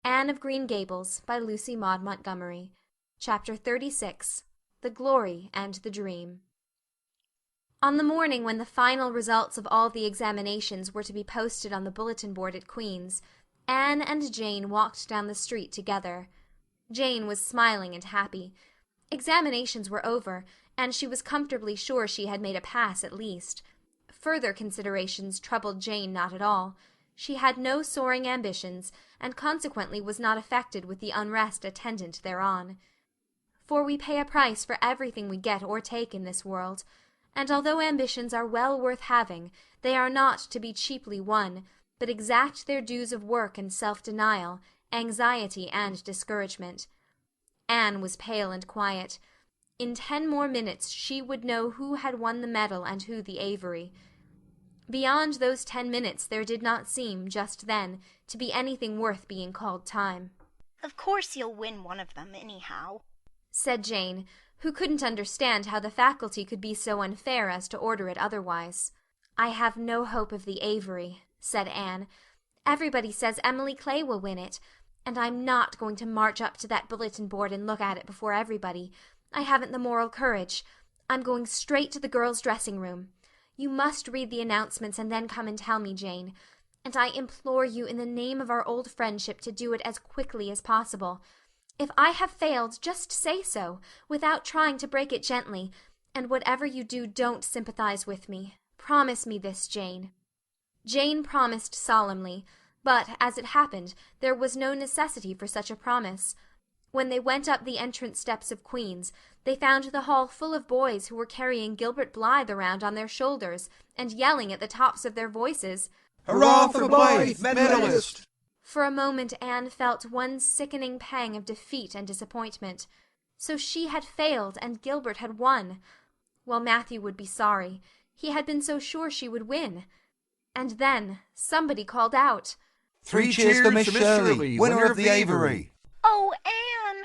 Anne of Green Gables, by Lucy Maud Montgomery. Chapter 36. The Glory and the Dream. On the morning when the final results of all the examinations were to be posted on the bulletin board at Queen's, Anne and Jane walked down the street together. Jane was smiling and happy. Examinations were over, and she was comfortably sure she had made a pass at least. Further considerations troubled Jane not at all. She had no soaring ambitions, and consequently was not affected with the unrest attendant thereon. For we pay a price for everything we get or take in this world, and although ambitions are well worth having, they are not to be cheaply won, but exact their dues of work and self-denial, anxiety and discouragement. Anne was pale and quiet. In 10 more minutes she would know who had won the medal and who the Avery. Beyond those 10 minutes there did not seem, just then, to be anything worth being called time. "Of course you'll win one of them, anyhow," said Jane, who couldn't understand how the faculty could be so unfair as to order it otherwise. "I have no hope of the Avery," said Anne. "Everybody says Emily Clay will win it, and I'm not going to march up to that bulletin board and look at it before everybody. I haven't the moral courage. I'm going straight to the girls' dressing room. You must read the announcements and then come and tell me, Jane. And I implore you in the name of our old friendship to do it as quickly as possible. If I have failed, just say so, without trying to break it gently, and whatever you do, don't sympathize with me. Promise me this, Jane." Jane promised solemnly, but, as it happened, there was no necessity for such a promise. When they went up the entrance steps of Queen's, they found the hall full of boys who were carrying Gilbert Blythe around on their shoulders, and yelling at the tops of their voices, "Hurrah for Blythe, medalist!" For a moment Anne felt one sickening pang of defeat and disappointment. So she had failed, and Gilbert had won. Well, Matthew would be sorry. He had been so sure she would win. And then somebody called out, "Three cheers to Miss Shirley, winner of the Avery!" "Oh, Anne!"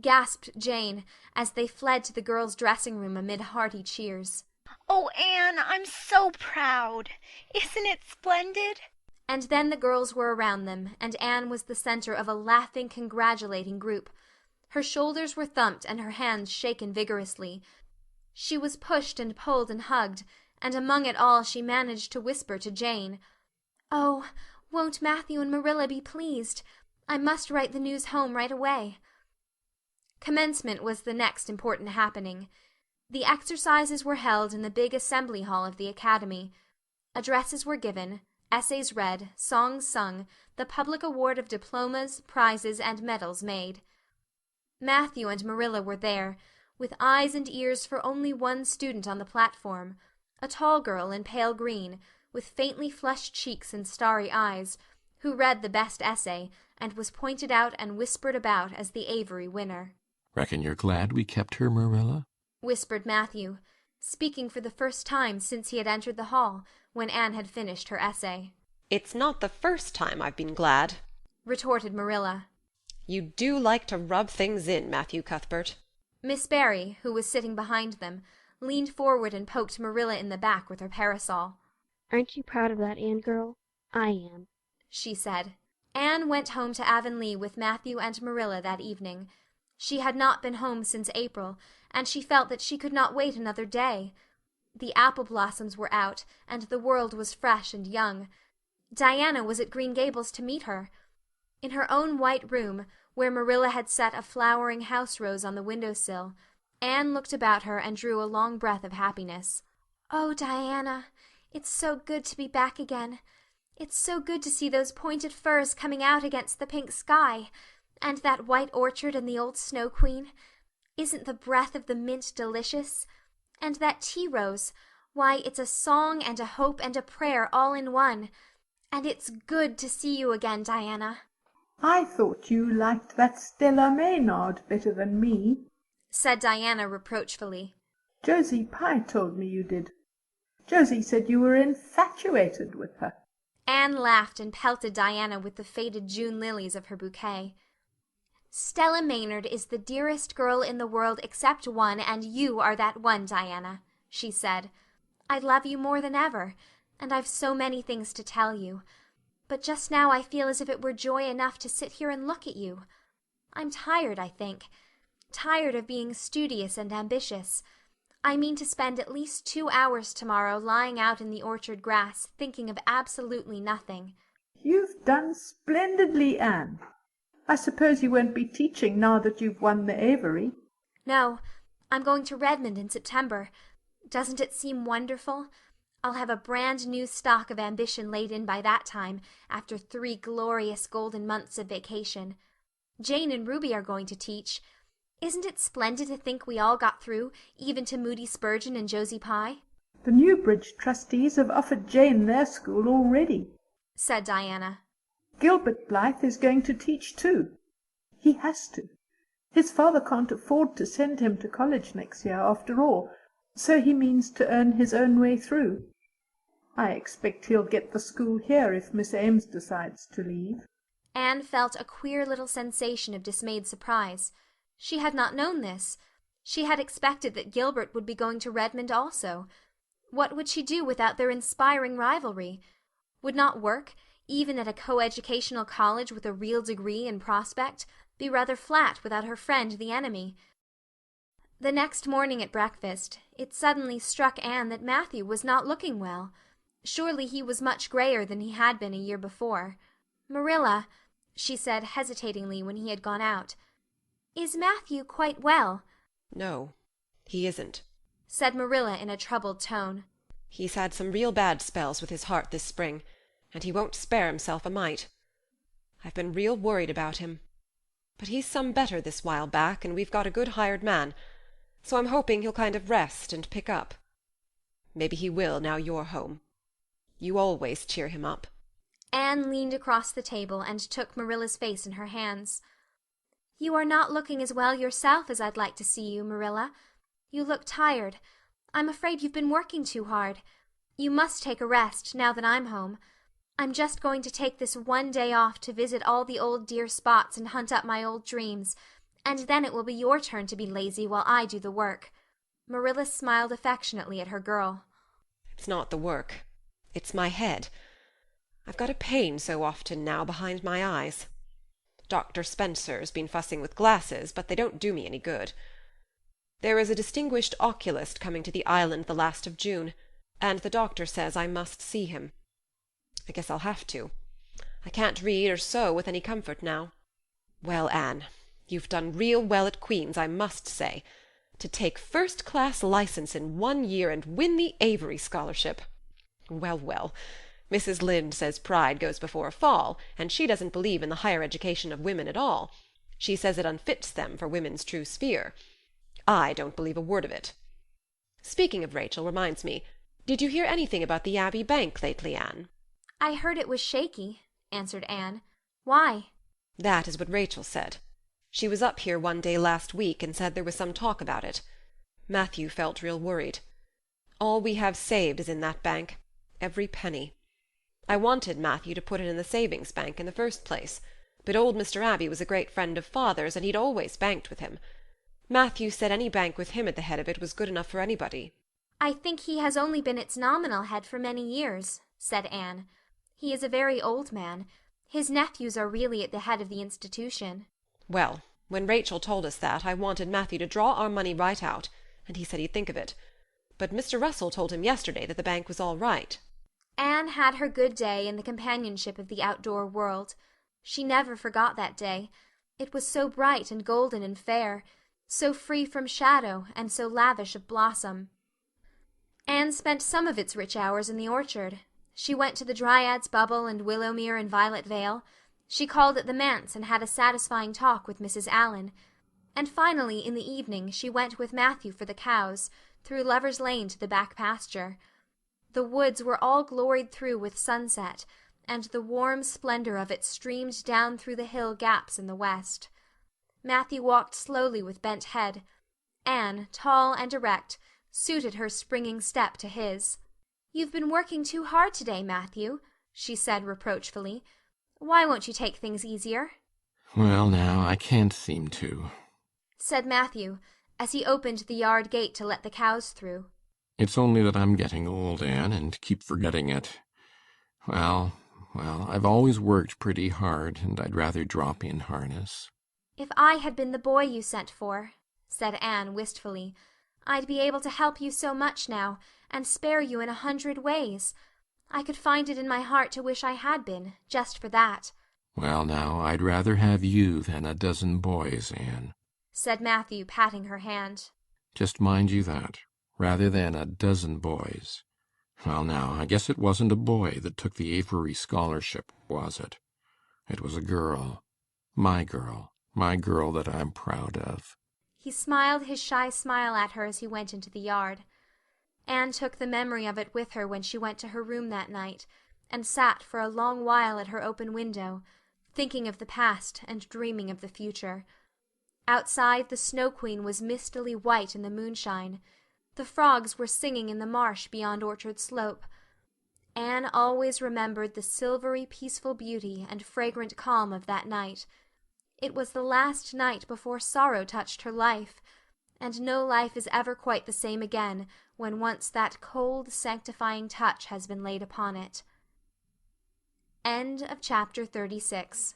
gasped Jane, as they fled to the girls' dressing room amid hearty cheers. "Oh, Anne, I'm so proud! Isn't it splendid?" And then the girls were around them, and Anne was the center of a laughing, congratulating group. Her shoulders were thumped and her hands shaken vigorously. She was pushed and pulled and hugged, and among it all she managed to whisper to Jane, "Oh, won't Matthew and Marilla be pleased? I must write the news home right away." Commencement was the next important happening. The exercises were held in the big assembly hall of the academy. Addresses were given, essays read, songs sung, the public award of diplomas, prizes, and medals made. Matthew and Marilla were there, with eyes and ears for only one student on the platform, a tall girl in pale green, with faintly flushed cheeks and starry eyes, who read the best essay, and was pointed out and whispered about as the Avery winner. "Reckon you're glad we kept her, Marilla?" whispered Matthew, speaking for the first time since he had entered the hall, when Anne had finished her essay. "It's not the first time I've been glad," retorted Marilla. "You do like to rub things in, Matthew Cuthbert." Miss Barry, who was sitting behind them, leaned forward and poked Marilla in the back with her parasol. "Aren't you proud of that Anne girl? I am," she said. Anne went home to Avonlea with Matthew and Marilla that evening. She had not been home since April, and she felt that she could not wait another day. The apple blossoms were out, and the world was fresh and young. Diana was at Green Gables to meet her. In her own white room, where Marilla had set a flowering house rose on the window-sill, Anne looked about her and drew a long breath of happiness. "Oh, Diana, it's so good to be back again. It's so good to see those pointed firs coming out against the pink sky, and that white orchard and the old Snow Queen. Isn't the breath of the mint delicious? And that tea rose, why, it's a song and a hope and a prayer all in one. And it's good to see you again, Diana." "I thought you liked that Stella Maynard better than me," said Diana reproachfully. "Josie Pye told me you did. Josie said you were infatuated with her." Anne laughed and pelted Diana with the faded June lilies of her bouquet. "Stella Maynard is the dearest girl in the world except one, and you are that one, Diana," she said. "I love you more than ever, and I've so many things to tell you. but just now I feel as if it were joy enough to sit here and look at you. I'm tired, I think. Tired of being studious and ambitious. I mean to spend at least 2 hours tomorrow lying out in the orchard grass, thinking of absolutely nothing. You've done splendidly, Anne. I suppose you won't be teaching now that you've won the Avery? No, I'm going to Redmond in September. Doesn't it seem wonderful? I'll have a brand new stock of ambition laid in by that time, after 3 glorious golden months of vacation. Jane and Ruby are going to teach. Isn't it splendid to think we all got through, even to Moody Spurgeon and Josie Pye? The Newbridge trustees have offered Jane their school already, said Diana. Gilbert Blythe is going to teach too. He has to. His father can't afford to send him to college next year after all, so he means to earn his own way through. I expect he'll get the school here if Miss Ames decides to leave. Anne felt a queer little sensation of dismayed surprise. She had not known this. She had expected that Gilbert would be going to Redmond also. What would she do without their inspiring rivalry? Would not work, even at a coeducational college with a real degree in prospect, be rather flat without her friend the enemy? The next morning at breakfast, it suddenly struck Anne that Matthew was not looking well. Surely he was much grayer than he had been a year before. "Marilla," she said hesitatingly when he had gone out, "is Matthew quite well?" "No, he isn't," said Marilla in a troubled tone. "He's had some real bad spells with his heart this spring, and he won't spare himself a mite. I've been real worried about him. But he's some better this while back, and we've got a good hired man, so I'm hoping he'll kind of rest and pick up. Maybe he will now you're home. You always cheer him up." Anne leaned across the table and took Marilla's face in her hands. "You are not looking as well yourself as I'd like to see you, Marilla. You look tired. I'm afraid you've been working too hard. You must take a rest, now that I'm home. I'm just going to take this one day off to visit all the old dear spots and hunt up my old dreams, and then it will be your turn to be lazy while I do the work." Marilla smiled affectionately at her girl. "It's not the work. It's my head. I've got a pain so often now behind my eyes. Dr. Spencer's been fussing with glasses, but they don't do me any good. There is a distinguished oculist coming to the island the last of June, and the doctor says I must see him. I guess I'll have to. I can't read or sew with any comfort now. Well, Anne, you've done real well at Queen's, I must say. To take first-class license in 1 year and win the Avery scholarship. Well, well, Mrs. Lynde says pride goes before a fall, and she doesn't believe in the higher education of women at all. She says it unfits them for women's true sphere. I don't believe a word of it. Speaking of Rachel reminds me, did you hear anything about the Abbey Bank lately, Anne? "I heard it was shaky," answered Anne. "Why?" "That is what Rachel said. She was up here one day last week and said there was some talk about it. Matthew felt real worried. All we have saved is in that bank, every penny. I wanted Matthew to put it in the savings bank in the first place, but old Mr. Abbey was a great friend of father's, and he'd always banked with him. Matthew said any bank with him at the head of it was good enough for anybody." "I think he has only been its nominal head for many years," said Anne. "He is a very old man. His nephews are really at the head of the institution." Well, when Rachel told us that, I wanted Matthew to draw our money right out, and he said he'd think of it. But Mr. Russell told him yesterday that the bank was all right. Anne had her good day in the companionship of the outdoor world. She never forgot that day. It was so bright and golden and fair, so free from shadow and so lavish of blossom. Anne spent some of its rich hours in the orchard. She went to the Dryad's Bubble and Willowmere and Violet Vale. She called at the manse and had a satisfying talk with Mrs. Allan. And finally, in the evening, she went with Matthew for the cows, through Lover's Lane to the back pasture. The woods were all gloried through with sunset, and the warm splendor of it streamed down through the hill gaps in the west. Matthew walked slowly with bent head. Anne, tall and erect, suited her springing step to his. "You've been working too hard today, Matthew," she said reproachfully. "Why won't you take things easier?" "Well, now, I can't seem to," said Matthew, as he opened the yard gate to let the cows through. "It's only that I'm getting old, Anne, and keep forgetting it. Well, Well, I've always worked pretty hard, and I'd rather drop in harness. If I had been the boy you sent for, said Anne wistfully, I'd be able to help you so much now, and spare you in 100 ways. I could find it in my heart to wish I had been, just for that. Well, now, I'd rather have you than a dozen boys, Anne, said Matthew, patting her hand. Just mind you that, rather than a dozen boys. Well, now, I guess it wasn't a boy that took the Avery scholarship, was it? It was a girl. My girl that I'm proud of. He smiled his shy smile at her as he went into the yard. Anne took the memory of it with her when she went to her room that night, and sat for a long while at her open window, thinking of the past and dreaming of the future. Outside, the Snow Queen was mistily white in the moonshine. The frogs were singing in the marsh beyond Orchard Slope. Anne always remembered the silvery, peaceful beauty and fragrant calm of that night. It was the last night before sorrow touched her life, and no life is ever quite the same again when once that cold, sanctifying touch has been laid upon it. End of chapter 36.